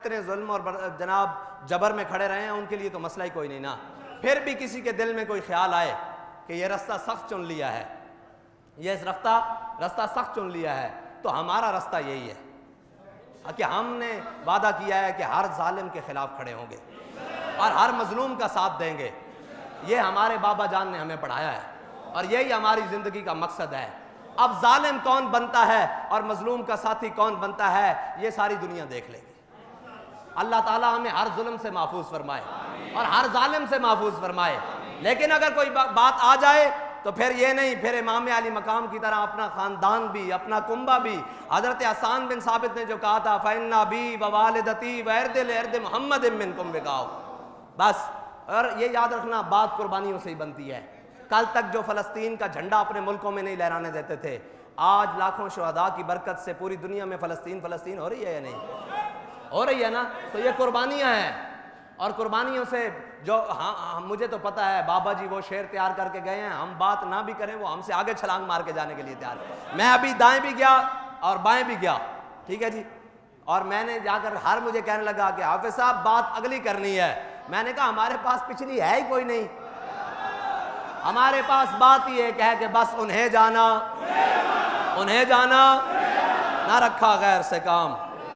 اتنے ظلم اور جناب جبر میں کھڑے رہے ہیں ان کے لیے تو مسئلہ ہی کوئی نہیں نا. پھر بھی کسی کے دل میں کوئی خیال آئے کہ یہ راستہ سخت چن لیا ہے, یہ راستہ سخت چن لیا ہے, تو ہمارا راستہ یہی ہے کہ ہم نے وعدہ کیا ہے کہ ہر ظالم کے خلاف کھڑے ہوں گے اور ہر مظلوم کا ساتھ دیں گے. یہ ہمارے بابا جان نے ہمیں پڑھایا ہے اور یہی ہماری زندگی کا مقصد ہے. اب ظالم کون بنتا ہے اور مظلوم کا ساتھی کون بنتا ہے یہ ساری دنیا دیکھ لے گی. اللہ تعالیٰ ہمیں ہر ظلم سے محفوظ فرمائے اور ہر ظالم سے محفوظ فرمائے. لیکن اگر کوئی بات آ جائے تو پھر یہ نہیں, پھر امام علی مقام کی طرح اپنا خاندان بھی, اپنا کنبہ بھی. حضرت حسان بن ثابت نے جو کہا تھا فَإِنَّ أَبِي وَوَالِدَتِي وَإِرْدِ لِإِرْدِ مُحَمَّدٍ مِّنْكُمْ بِقَاؤ. بس, اور یہ یاد رکھنا بات قربانیوں سے ہی بنتی ہے. کل تک جو فلسطین کا جھنڈا اپنے ملکوں میں نہیں لہرانے دیتے تھے, آج لاکھوں شہداء کی برکت سے پوری دنیا میں فلسطین ہو رہی ہے یا نہیں ہو رہی ہے نا. تو یہ قربانیاں ہیں اور قربانیوں سے جو مجھے تو پتہ ہے بابا جی وہ شعر تیار کر کے گئے ہیں, ہم بات نہ بھی کریں وہ ہم سے آگے چھلانگ مار کے جانے کے لیے تیار ہے. میں ابھی دائیں بھی گیا اور بائیں بھی گیا, ٹھیک ہے جی, اور میں نے جا کر ہر مجھے کہنے لگا کہ حافظ صاحب بات اگلی کرنی ہے. میں نے کہا ہمارے پاس پچھلی ہے ہی کوئی نہیں, ہمارے پاس بات ہی ایک ہے کہ بس انہیں جانا نہ رکھا غیر سے کام.